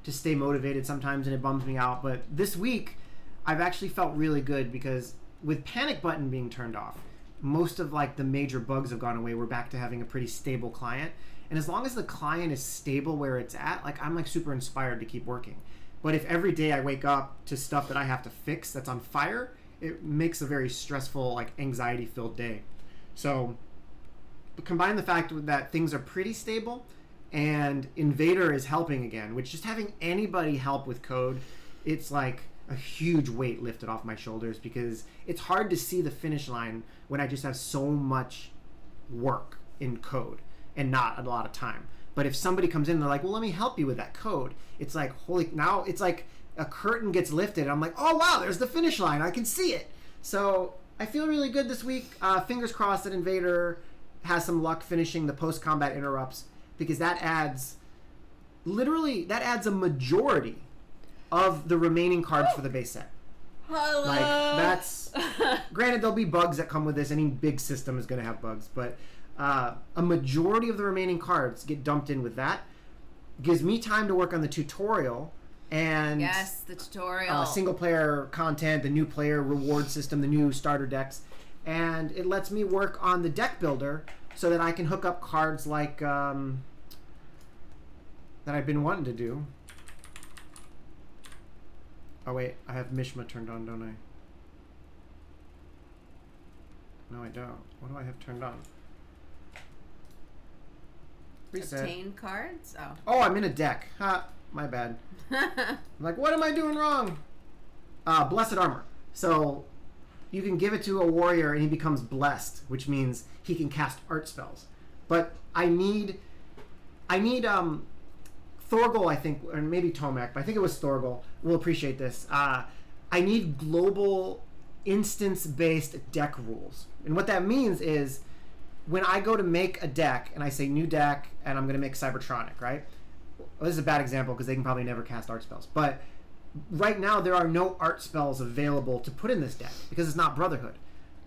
stay motivated sometimes, and it bums me out. But this week I've actually felt really good because with panic button being turned off, most of like the major bugs have gone away. We're back to having a pretty stable client, and as long as the client is stable where it's at, like, I'm like super inspired to keep working. But if every day I wake up to stuff that I have to fix that's on fire, it makes a very stressful, like, anxiety filled day. So combine the fact that things are pretty stable and Invader is helping again, which just having anybody help with code, it's like a huge weight lifted off my shoulders because it's hard to see the finish line when I just have so much work in code and not a lot of time. But if somebody comes in and they're like, well, let me help you with that code, it's like, now it's like a curtain gets lifted and I'm like, oh wow, there's the finish line, I can see it. So I feel really good this week. Fingers crossed that Invader has some luck finishing the post-combat interrupts, because that adds a majority of the remaining cards for the base set. Hello. Like, that's granted, there'll be bugs that come with this. Any big system is going to have bugs, but a majority of the remaining cards get dumped in with that. Gives me time to work on the tutorial and yes, the tutorial, single player content, the new player reward system, the new starter decks, and it lets me work on the deck builder so that I can hook up cards like that I've been wanting to do. Oh wait, I have Mishma turned on, don't I? No, I don't. What do I have turned on? Reset. Obtain cards? Oh, I'm in a deck. Ha, my bad. I'm like, what am I doing wrong? Blessed Armor. So you can give it to a warrior and he becomes blessed, which means he can cast art spells. But I need Thorgal, I think, or maybe Tomek, but I think it was Thorgal. We'll appreciate this. I need global instance-based deck rules. And what that means is when I go to make a deck and I say new deck and I'm going to make Cybertronic, right? Well, this is a bad example because they can probably never cast art spells. But right now there are no art spells available to put in this deck because it's not Brotherhood.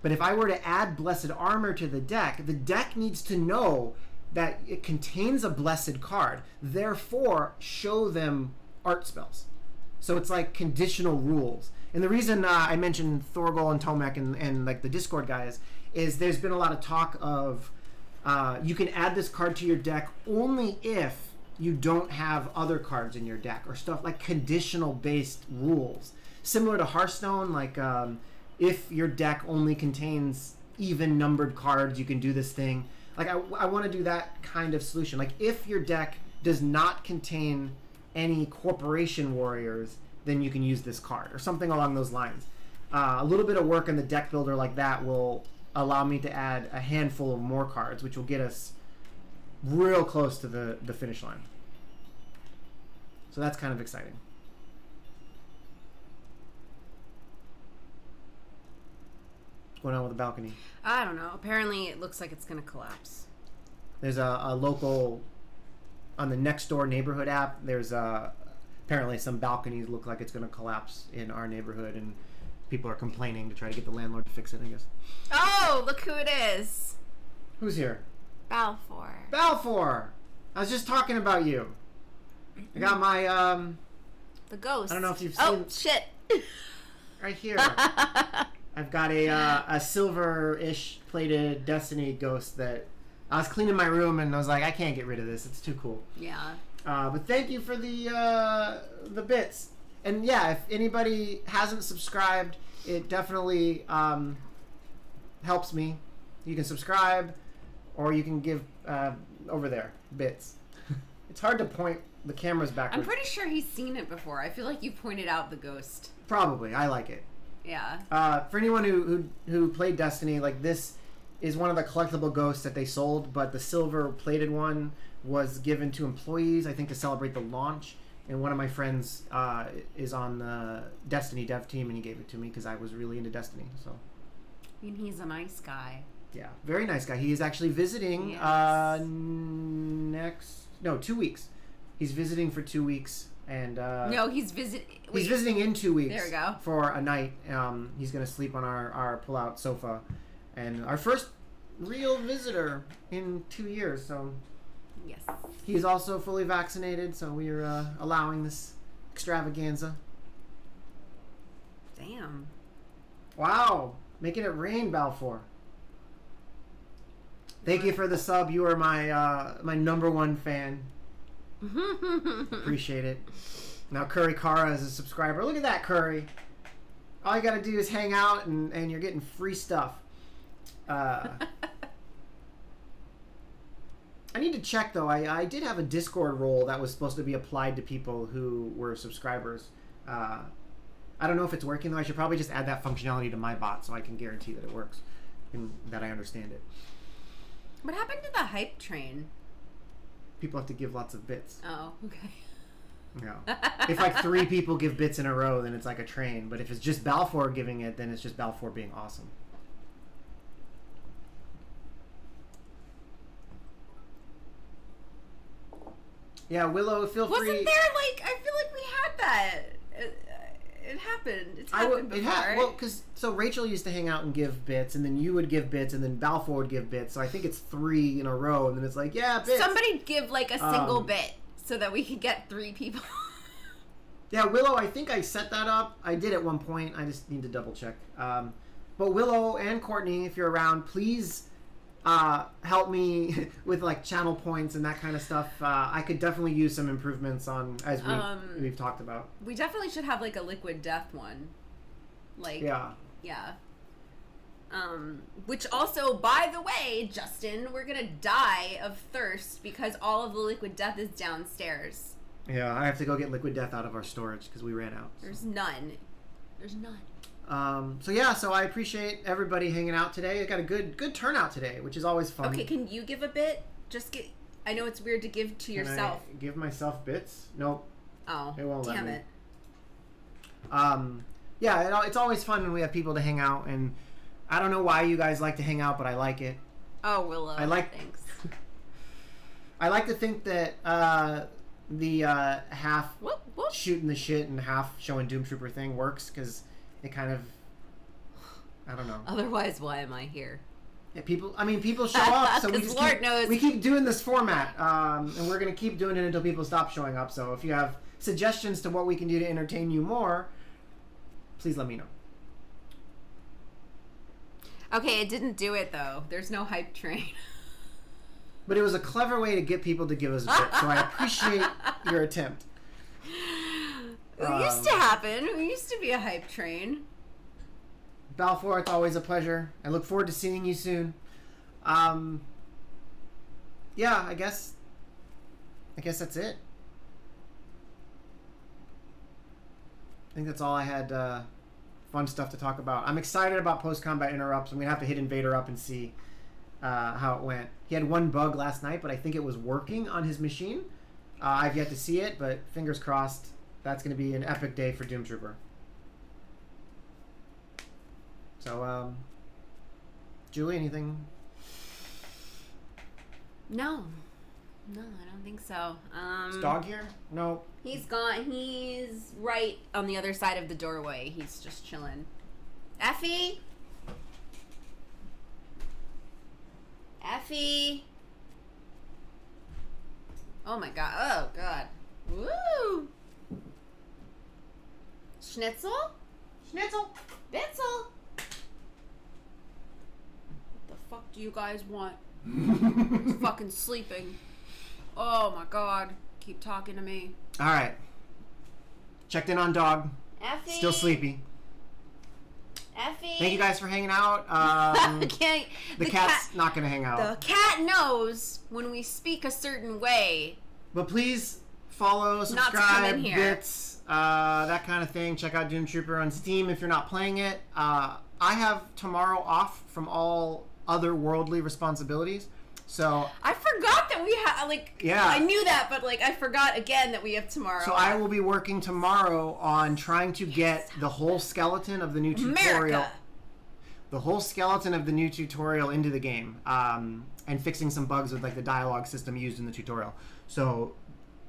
But if I were to add Blessed Armor to the deck needs to know that it contains a blessed card. Therefore, show them art spells. So it's like conditional rules. And the reason I mentioned Thorgol and Tomek and like the Discord guys is there's been a lot of talk of you can add this card to your deck only if you don't have other cards in your deck or stuff like conditional based rules. Similar to Hearthstone, like if your deck only contains even numbered cards, you can do this thing. Like I want to do that kind of solution. Like if your deck does not contain any corporation warriors, then you can use this card or something along those lines. A little bit of work in the deck builder like that will allow me to add a handful of more cards, which will get us real close to the finish line. So that's kind of exciting. What's going on with the balcony? I don't know. Apparently it looks like it's going to collapse. There's a local, on the next door neighborhood app, there's apparently some balconies look like it's going to collapse in our neighborhood, and people are complaining to try to get the landlord to fix it, I guess. Oh, look who it is. Who's here? Balfour. Balfour! I was just talking about you. I got my, The ghost. I don't know if you've seen... Oh, shit. Right here. I've got a silver-ish plated Destiny ghost that... I was cleaning my room and I was like, I can't get rid of this. It's too cool. Yeah. But thank you for the bits. And yeah, if anybody hasn't subscribed, it definitely helps me. You can subscribe, or you can give over there bits. It's hard to point the cameras backwards. I'm pretty sure he's seen it before. I feel like you pointed out the ghost. Probably. I like it. Yeah. For anyone who played Destiny, like this is one of the collectible ghosts that they sold, but the silver plated one was given to employees, I think, to celebrate the launch. And one of my friends is on the Destiny dev team, and he gave it to me because I was really into Destiny. So, I mean, he's a nice guy. Yeah, very nice guy. He is actually visiting Yes. 2 weeks. He's visiting for 2 weeks, and No, he's visiting. he's visiting in 2 weeks. There we go. For a night. He's gonna sleep on our pull-out sofa, and our first real visitor in 2 years. So. Yes. He's also fully vaccinated, so we're allowing this extravaganza. Damn. Wow. Making it rain, Balfour. Thank you for the sub. You are my number one fan. Appreciate it. Now Curry Kara is a subscriber. Look at that, Curry. All you gotta do is hang out and you're getting free stuff. I need to check, though. I did have a Discord role that was supposed to be applied to people who were subscribers. I don't know if it's working, though. I should probably just add that functionality to my bot so I can guarantee that it works and that I understand it. What happened to the hype train? People have to give lots of bits. Oh, okay. Yeah. If like 3 people give bits in a row, then it's like a train. But if it's just Balfour giving it, then it's just Balfour being awesome. Yeah, Willow, feel free. Wasn't there like I feel like we had that. It happened. It's happened before. Well, because so Rachel used to hang out and give bits, and then you would give bits, and then Balfour would give bits. So I think it's 3 in a row, and then it's like, yeah, bits. Somebody give like a single bit so that we could get 3 people. Yeah, Willow, I think I set that up. I did at one point. I just need to double check. But Willow and Courtney, if you're around, please help me with like channel points and that kind of stuff. I could definitely use some improvements on as we've talked about. We definitely should have like a liquid death one. Like yeah. Which also, by the way, Justin, we're gonna die of thirst because all of the liquid death is downstairs. Yeah, I have to go get liquid death out of our storage because we ran out. There's none. There's none. So I appreciate everybody hanging out today. I got a good turnout today, which is always fun. Okay, can you give a bit? I know it's weird to give to yourself. I give myself bits? Nope. Oh, it won't let me. Damn it. Yeah, it's always fun when we have people to hang out, and I don't know why you guys like to hang out, but I like it. Oh, Willow. Thanks. I like to think that the half shooting the shit and half showing Doomtrooper thing works because it kind of, I don't know. Otherwise, why am I here? Yeah, people show up, so we keep doing this format, and we're going to keep doing it until people stop showing up. So if you have suggestions to what we can do to entertain you more, please let me know. Okay, it didn't do it, though. There's no hype train. But it was a clever way to get people to give us a bit, so I appreciate your attempt. It used to happen. We used to be a hype train. Balfour, it's always a pleasure. I look forward to seeing you soon. Yeah, I guess that's it. I think that's all I had fun stuff to talk about. I'm excited about post-combat interrupts. I'm going to have to hit Invader up and see how it went. He had one bug last night, but I think it was working on his machine. I've yet to see it, but fingers crossed. That's going to be an epic day for Doomtrooper. So, Julie, anything? No, I don't think so. Is Dog here? No. He's gone. He's right on the other side of the doorway. He's just chilling. Effie? Oh my god. Oh god. Woo! Schnitzel? Bitzel? What the fuck do you guys want? He's fucking sleeping. Oh my god. Keep talking to me. Alright. Checked in on Dog. Effie? Still sleepy. Effie? Thank you guys for hanging out. The cat's not going to hang out. The cat knows when we speak a certain way. But please follow, subscribe, bits, that kind of thing. Check out Doomtrooper on Steam if you're not playing it. I have tomorrow off from all other worldly responsibilities. So I forgot that we had, yeah. I knew that, but, I forgot again that we have tomorrow. So I will be working tomorrow on trying to get the whole skeleton of the new tutorial. The whole skeleton of the new tutorial into the game, and fixing some bugs with, the dialogue system used in the tutorial. So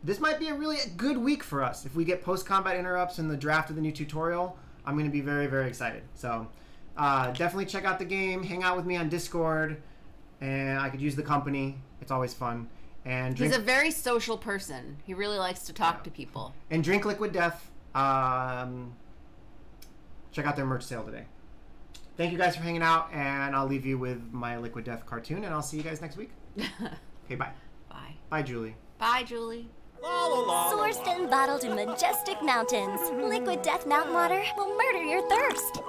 this might be a really good week for us. If we get post-combat interrupts in the draft of the new tutorial, I'm going to be very, very excited. So definitely check out the game, hang out with me on Discord, and I could use the company. It's always fun. And he's a very social person. He really likes to talk to people. And drink Liquid Death. Check out their merch sale today. Thank you guys for hanging out, and I'll leave you with my Liquid Death cartoon, and I'll see you guys next week. Okay, bye. Bye. Bye, Julie. Bye, Julie. Sourced and bottled in majestic mountains, Liquid Death Mountain Water will murder your thirst.